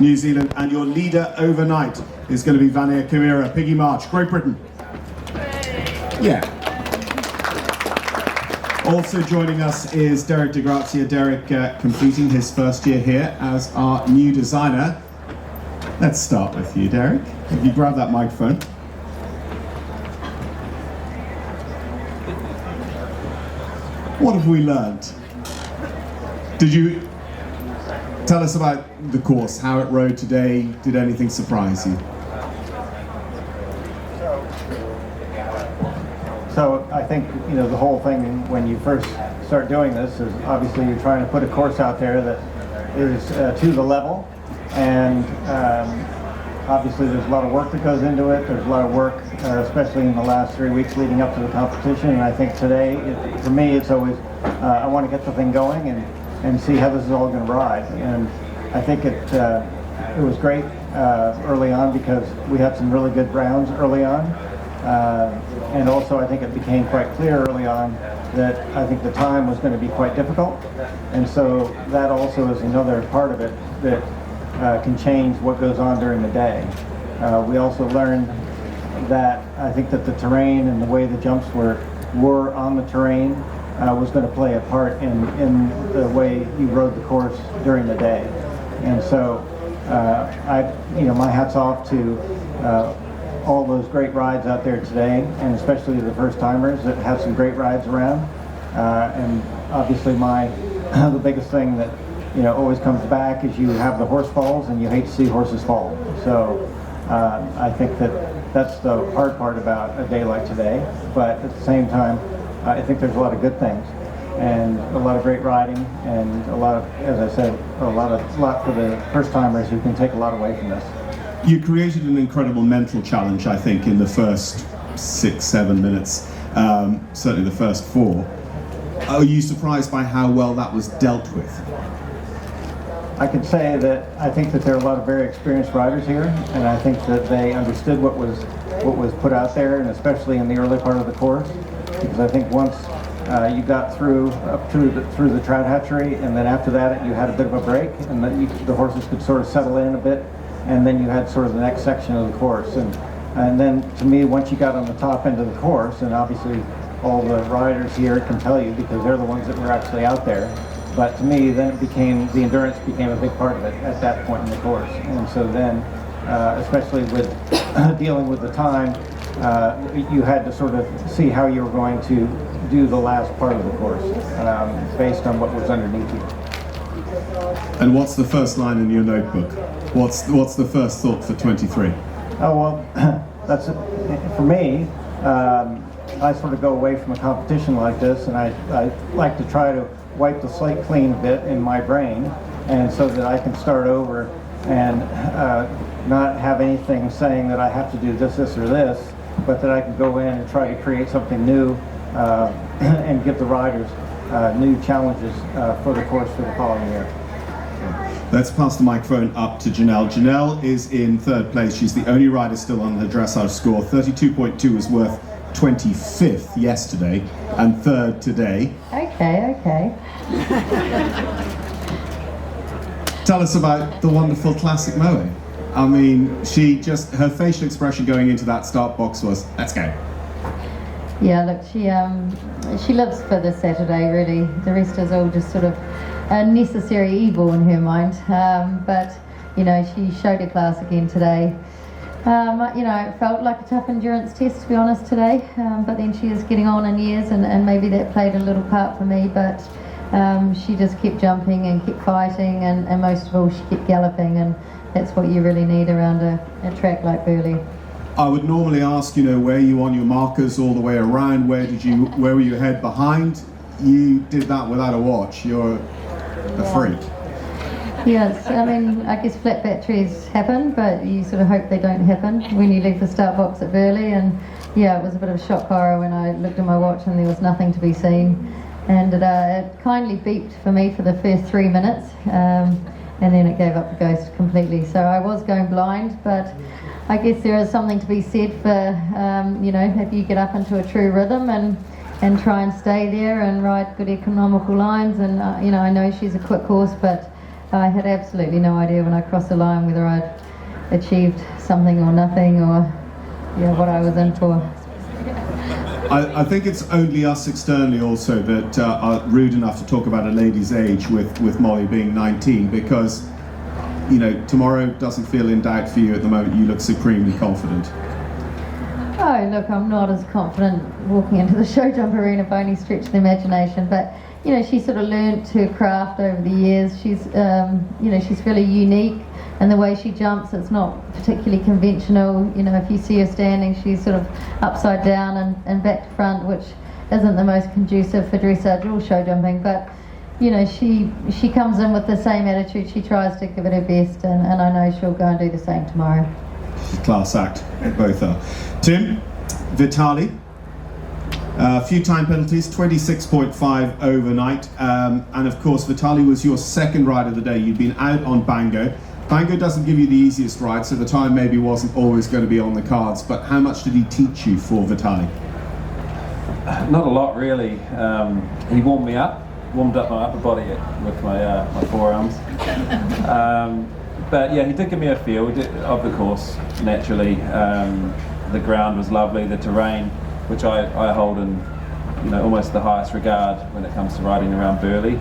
New Zealand, and your leader overnight is going to be Vania Kamira, Piggy March, Great Britain. Yeah. Also joining us is Derek Di Grazia. Derek completing his first year here as our new designer. Let's start with you, Derek. If you grab that microphone. What have we learned? Did you tell us about the course, how it rode today? Did anything surprise you? So I think, you know, the whole thing when you first start doing this is obviously you're trying to put a course out there that is to the level, and obviously there's a lot of work that goes into it. There's a lot of work, especially in the last 3 weeks leading up to the competition, and I think today, for me, it's always, I want to get the thing going and see how this is all going to ride. And I think it was great early on because we had some really good rounds early on. And also I think it became quite clear early on that I think the time was going to be quite difficult, and so that also is another part of it that can change what goes on during the day. We also learned that I think that the terrain and the way the jumps were on the terrain was going to play a part in the way you rode the course during the day. And so my hat's off to all those great rides out there today, and especially the first timers that have some great rides around. And obviously the biggest thing that always comes back is you have the horse falls, and you hate to see horses fall. So I think that's the hard part about a day like today. But at the same time, I think there's a lot of good things and a lot of great riding, and a lot of, as I said, a lot for the first timers who can take a lot away from this. You created an incredible mental challenge, I think, in the first 6-7 minutes, certainly the first 4. Are you surprised by how well that was dealt with? I can say that I think that there are a lot of very experienced riders here, and I think that they understood what was put out there, and especially in the early part of the course, because I think once you got through the trout hatchery, and then after that you had a bit of a break, and then the horses could sort of settle in a bit. And then you had sort of the next section of the course, and then to me, once you got on the top end of the course, and obviously all the riders here can tell you because they're the ones that were actually out there, but to me then the endurance became a big part of it at that point in the course. And so then, especially with dealing with the time, you had to sort of see how you were going to do the last part of the course based on what was underneath you. And what's the first line in your notebook? What's the first thought for 23? Oh, well, that's for me. I sort of go away from a competition like this, and I like to try to wipe the slate clean a bit in my brain, and so that I can start over and not have anything saying that I have to do this, or this, but that I can go in and try to create something new and give the riders new challenges for the course for the following year. Let's pass the microphone up to Janelle. Janelle is in 3rd place. She's the only rider still on her dressage score. 32.2 is worth 25th yesterday and 3rd today. Okay. Tell us about the wonderful classic Moe. I mean, her facial expression going into that start box was, let's go. Yeah, look, she lives for this Saturday, really. The rest is all just sort of a necessary evil in her mind. But, she showed her class again today. It felt like a tough endurance test, to be honest, today. But then she is getting on in years, and maybe that played a little part for me. But she just kept jumping and kept fighting, and most of all, she kept galloping. And that's what you really need around a track like Burghley. I would normally ask, where you on your markers all the way around? Where were you ahead behind? You did that without a watch. You're a freak. Yes, I mean, I guess flat batteries happen, but you sort of hope they don't happen when you leave the start box at Burghley. And yeah, it was a bit of a shock horror when I looked at my watch and there was nothing to be seen. And it kindly beeped for me for the first 3 minutes, and then it gave up the ghost completely. So I was going blind, but I guess there is something to be said for, if you get up into a true rhythm and try and stay there and ride good economical lines. And, I know she's a quick horse, but I had absolutely no idea when I crossed the line whether I'd achieved something or nothing, or what I was in for. I think it's only us externally also that are rude enough to talk about a lady's age with Molly being 19, because tomorrow doesn't feel in doubt for you at the moment. You look supremely confident. Oh, look, I'm not as confident walking into the show jump arena by any stretch of the imagination, but she sort of learnt her craft over the years. She's she's fairly unique in the way she jumps. It's not particularly conventional. If you see her standing, she's sort of upside down and back to front, which isn't the most conducive for dressage or show jumping, but she comes in with the same attitude. She tries to give it her best, and I know she'll go and do the same tomorrow. Class act, both are. Tim, Vitali, a few time penalties, 26.5 overnight, and of course Vitali was your second ride of the day. You'd been out on Bango. Bango doesn't give you the easiest ride, so the time maybe wasn't always going to be on the cards, but how much did he teach you for Vitali? Not a lot, really. He warmed up my upper body with my forearms. But yeah, he did give me a feel of the course, naturally. The ground was lovely, the terrain, which I hold in almost the highest regard when it comes to riding around Burghley.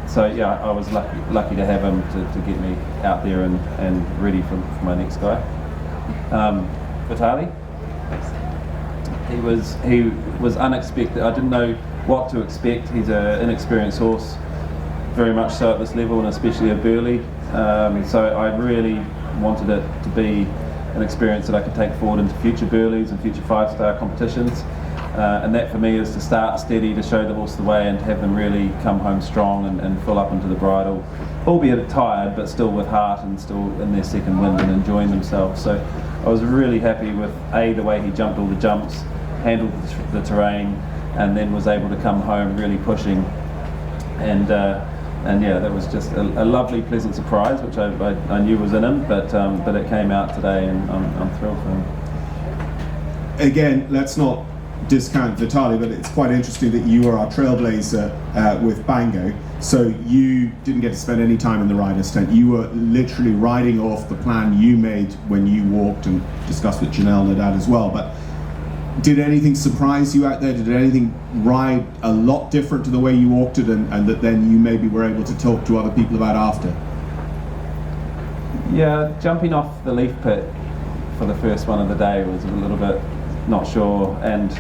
So yeah, I was lucky to have him to get me out there and ready for my next guy. Vitali, he was unexpected. I didn't know what to expect. He's an inexperienced horse, very much so at this level, and especially at Burghley. So I really wanted it to be an experience that I could take forward into future Burghleys and future 5-star competitions. And that for me is to start steady, to show the horse the way, and to have them really come home strong and full up into the bridle, albeit tired, but still with heart and still in their second wind and enjoying themselves. So I was really happy with the way he jumped all the jumps, handled the terrain, and then was able to come home really pushing. And yeah, that was just a lovely, pleasant surprise, which I knew was in him, but it came out today, and I'm thrilled for him. Again, let's not discount Vitali, but it's quite interesting that you were our trailblazer with Bango, so you didn't get to spend any time in the rider's tent. You were literally riding off the plan you made when you walked, and discussed with Janelle and Dad as well. But did anything surprise you out there? Did anything ride a lot different to the way you walked it, and that then you maybe were able to talk to other people about after? Yeah, jumping off the leaf pit for the first one of the day was a little bit not sure, and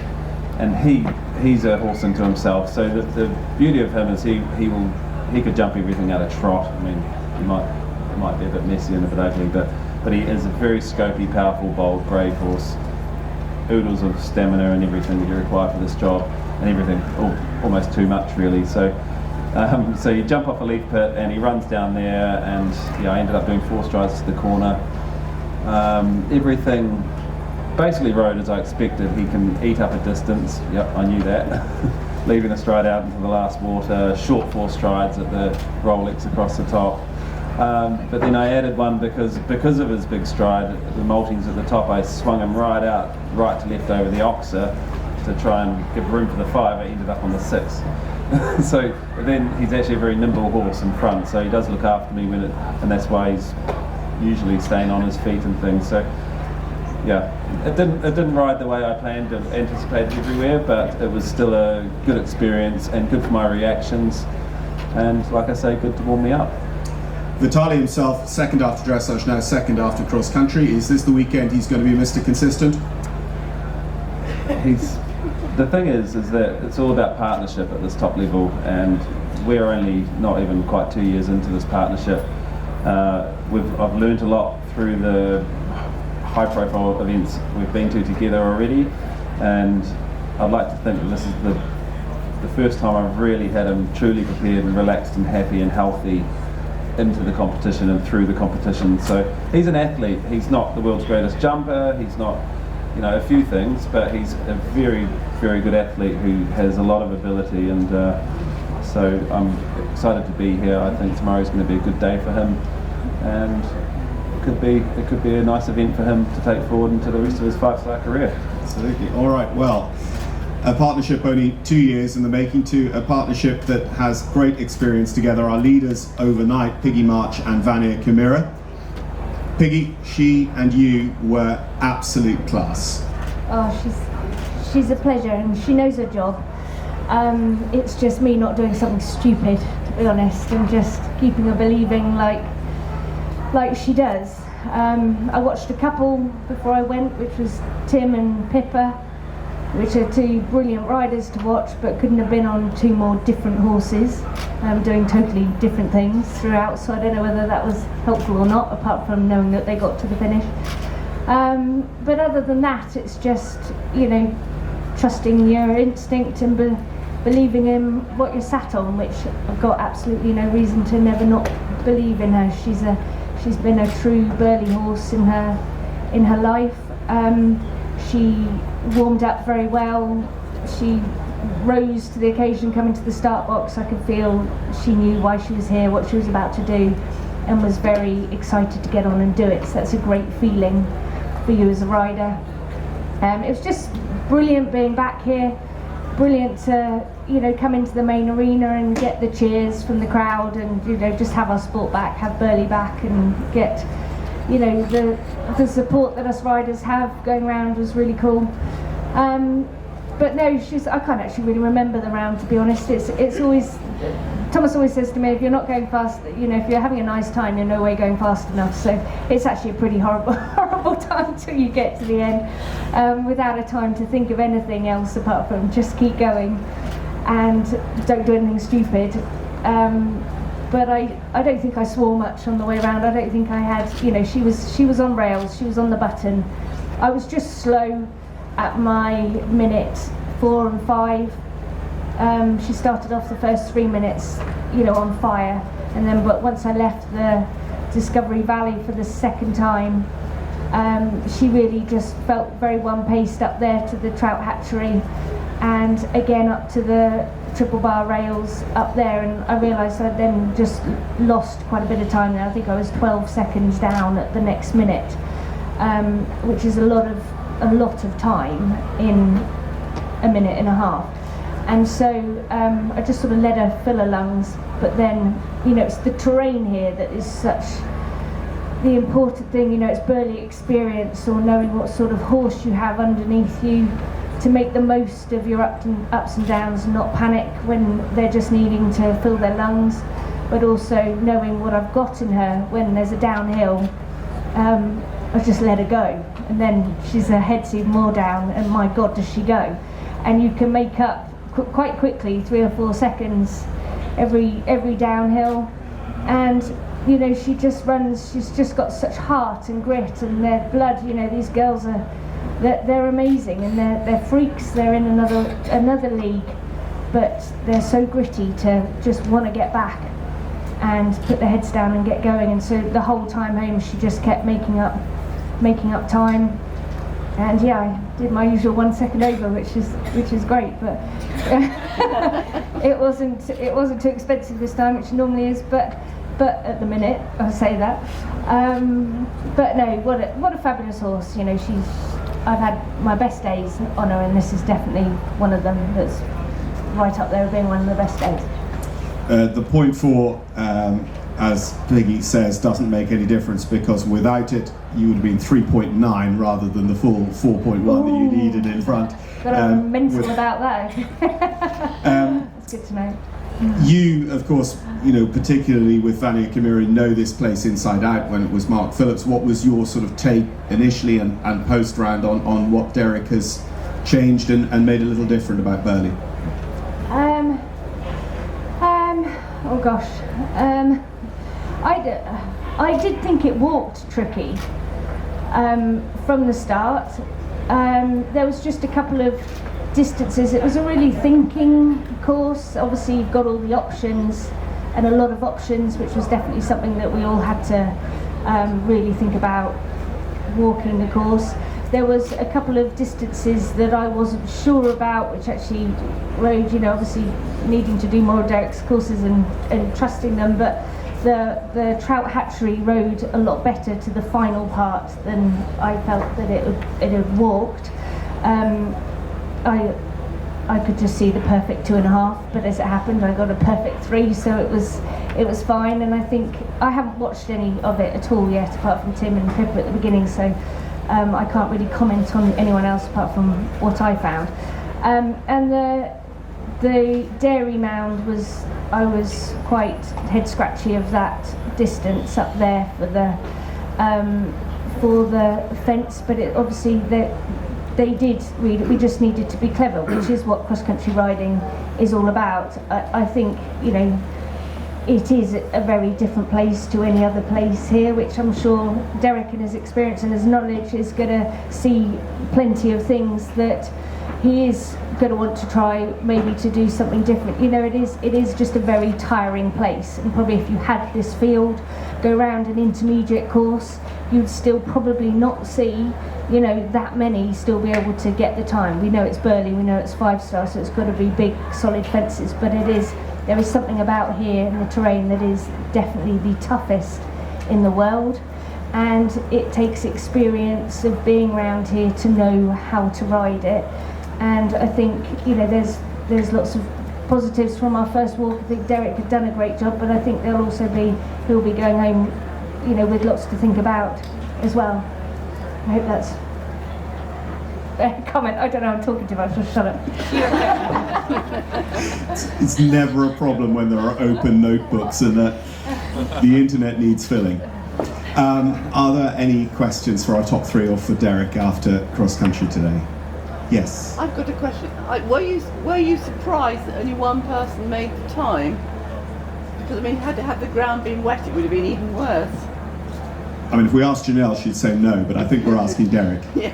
he's a horse into himself. So the beauty of him is he could jump everything out of trot. I mean, it might be a bit messy and a bit ugly, but he is a very scopy, powerful, bold, brave horse. Oodles of stamina and everything that you require for this job, and everything almost too much, really. So so you jump off a leaf pit and he runs down there, and I ended up doing 4 strides to the corner. Everything basically rode as I expected. He can eat up a distance. Yep, I knew that. Leaving a stride out into the last water, short 4 strides at the Rolex across the top. But then I added one because of his big stride, the maltings at the top. I swung him right to left over the oxer to try and give room for the 5. I ended up on the 6. So then he's actually a very nimble horse in front, so he does look after me and that's why he's usually staying on his feet and things. So yeah, it didn't ride the way I planned and anticipated everywhere, but it was still a good experience and good for my reactions, and like I say, good to warm me up. Vitali himself, second after dressage, now second after cross country. Is this the weekend he's going to be Mr. Consistent? The thing is that it's all about partnership at this top level, and we're only not even quite 2 years into this partnership. I've learned a lot through the high-profile events we've been to together already, and I'd like to think that this is the first time I've really had him truly prepared and relaxed and happy and healthy into the competition and through the competition. So he's an athlete. He's not the world's greatest jumper. He's not, a few things, but he's a very, very good athlete who has a lot of ability, and so I'm excited to be here. I think tomorrow's going to be a good day for him, and it could be a nice event for him to take forward into the rest of his 5-star career. Absolutely. All right. Well, a partnership only 2 years in the making to a partnership that has great experience together. Our leaders overnight, Piggy March and Vania Kimira. Piggy, she and you were absolute class. Oh, she's a pleasure, and she knows her job. It's just me not doing something stupid, to be honest, and just keeping her believing like she does. I watched a couple before I went, which was Tim and Pippa, which are two brilliant riders to watch, but couldn't have been on two more different horses, doing totally different things throughout, so I don't know whether that was helpful or not, apart from knowing that they got to the finish. But other than that, it's just, trusting your instinct and believing in what you're sat on, which I've got absolutely no reason to never not believe in her. She's been a true Burghley horse in her life. She warmed up very well. She rose to the occasion coming to the start box. I could feel she knew why she was here, what she was about to do, and was very excited to get on and do it. So that's a great feeling for you as a rider. It was just brilliant being back here. Brilliant to come into the main arena and get the cheers from the crowd, and just have our sport back, have Burghley back, and get the support that us riders have going around was really cool. But no, I can't actually really remember the round, to be honest. It's always, Thomas always says to me, if you're not going fast, if you're having a nice time, you're no way going fast enough. So it's actually a pretty horrible time till you get to the end, without a time to think of anything else apart from just keep going and don't do anything stupid. But I don't think I swore much on the way around. I don't think I had, she was on rails, she was on the button. I was just slow at my minute 4 and 5. She started off the first 3 minutes, on fire. And then, but once I left the Discovery Valley for the second time, she really just felt very one-paced up there to the trout hatchery, and again up to the triple bar rails up there, and I realised I'd then just lost quite a bit of time there. I think I was 12 seconds down at the next minute, which is a lot of time in a minute and a half. And so I just sort of let her fill her lungs, but then it's the terrain here that is such the important thing. It's Burghley experience, or knowing what sort of horse you have underneath you to make the most of your ups and downs and not panic when they're just needing to fill their lungs, but also knowing what I've got in her when there's a downhill. I just let her go, and then her head's even more down, and my God, does she go. And you can make up quite quickly 3 or 4 seconds every downhill, and she just runs. She's just got such heart and grit, and their blood. These girls they're amazing, and they're freaks. They're in another league, but they're so gritty to just want to get back and put their heads down and get going. And so the whole time home, she just kept making up time. And yeah, I did my usual 1 second over, which is great, but it wasn't too expensive this time, which normally is, but at the minute I'll say that. But no, what a fabulous horse. I've had my best days on her, and this is definitely one of them that's right up there with being one of the best days. The 0.4, as Piggy says, doesn't make any difference, because without it you would have been 3.9 rather than the full 4.1 that you needed in front. But I'm mental about that. That's good to know. You, of course, particularly with Vania Kimira, know this place inside out when it was Mark Phillips. What was your sort of take initially and post round on what Derek has changed and made a little different about Burghley? Oh gosh. I did think it walked tricky from the start. There was just a couple of distances. It was a really thinking course. Obviously you've got all the options, and a lot of options, which was definitely something that we all had to really think about walking the course. There was a couple of distances that I wasn't sure about, which actually rode, obviously needing to do more of Derek's courses and trusting them, but the trout hatchery rode a lot better to the final part than I felt that it had walked. I could just see the perfect 2.5, but as it happened, I got a perfect 3, so it was fine. And I think I haven't watched any of it at all yet, apart from Tim and Pippa at the beginning, so I can't really comment on anyone else apart from what I found. And the dairy mound I was quite head scratchy of that distance up there for the fence, but obviously they did read it. We just needed to be clever, which is what cross-country riding is all about. I think, you know, it is a very different place to any other place here, which I'm sure Derek in his experience and his knowledge is going to see plenty of things that he is going to want to try, maybe to do something different. You know, it is just a very tiring place, and probably if you had this field go around an intermediate course, you'd still probably not see, you know, that many still be able to get the time. We know it's Burghley, we know it's 5-star, so it's got to be big solid fences, but there is something about here in the terrain that is definitely the toughest in the world, and it takes experience of being around here to know how to ride it. And I think, you know, there's lots of positives from our first walk. I think Derek had done a great job, but I think he'll be going home, you know, with lots to think about as well. I hope that's a comment. I don't know, I'm talking too much, just shut up. It's never a problem when there are open notebooks and that the internet needs filling. Are there any questions for our top 3 or for Derek after cross country today? Yes. I've got a question. Were you surprised that only one person made the time? Because I mean, had the ground been wet, it would have been even worse. I mean, if we asked Janelle, she'd say no, but I think we're asking Derek. Yes.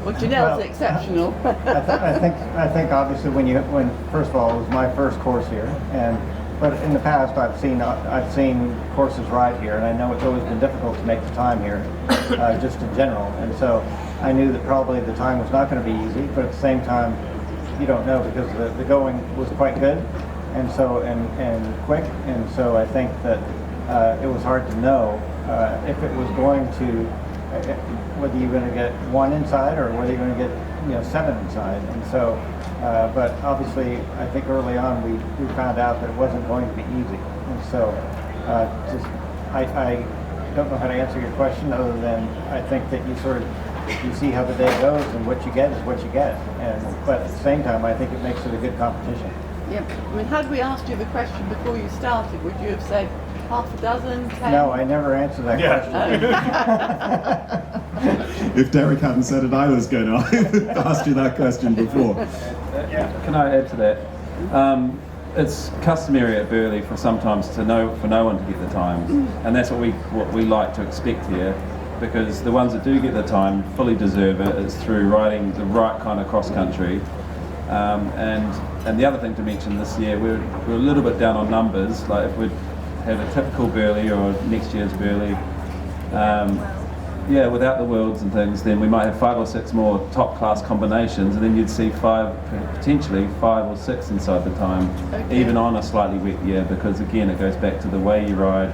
Well, Janelle's exceptional. I think obviously when first of all it was my first course here, but in the past I've seen courses ride here, and I know it's always been difficult to make the time here, just in general, and so I knew that probably the time was not going to be easy, but at the same time you don't know, because the going was quite good and quick, and so I think that it was hard to know if it was going to whether you're going to get 1 inside or whether you're going to get 7 inside, and so but obviously I think early on we found out that it wasn't going to be easy, and so I don't know how to answer your question other than I think that you see how the day goes, and what you get is what you get, but at the same time I think it makes it a good competition. Yeah, I mean, had we asked you the question before you started, would you have said half a dozen, 10? No, I never answered that question. If Derek hadn't said it, I was going to have asked you that question before. Can I add to that? It's customary at Burghley for no one to get the times, and that's what we like to expect here, because the ones that do get the time fully deserve it. It's through riding the right kind of cross country. And the other thing to mention this year, we're a little bit down on numbers. Like if we'd had a typical Burghley or next year's Burghley, without the worlds and things, then we might have 5 or 6 more top class combinations, and then you'd see potentially 5 or 6 inside the time, even on a slightly wet year, because again it goes back to the way you ride.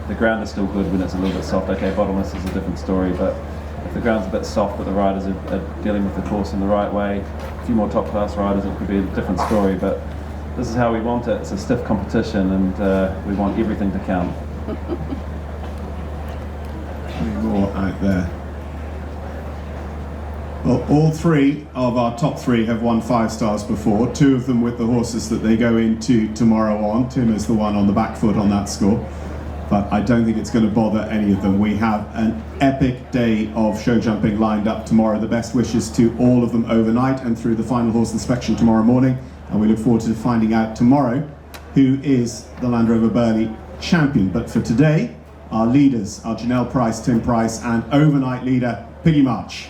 The ground is still good when it's a little bit soft. Okay, bottleness is a different story, but if the ground's a bit soft but the riders are dealing with the course in the right way, a few more top class riders, it could be a different story, but this is how we want it. It's a stiff competition, and we want everything to count. Any more out there? Well, all 3 of our top 3 have won 5 stars before, 2 of them with the horses that they go into tomorrow on. Tim is the one on the back foot on that score, but I don't think it's going to bother any of them. We have an epic day of show jumping lined up tomorrow. The best wishes to all of them overnight and through the final horse inspection tomorrow morning, and we look forward to finding out tomorrow who is the Land Rover Burghley champion. But for today, our leaders are Janelle Price, Tim Price, and overnight leader Piggy March.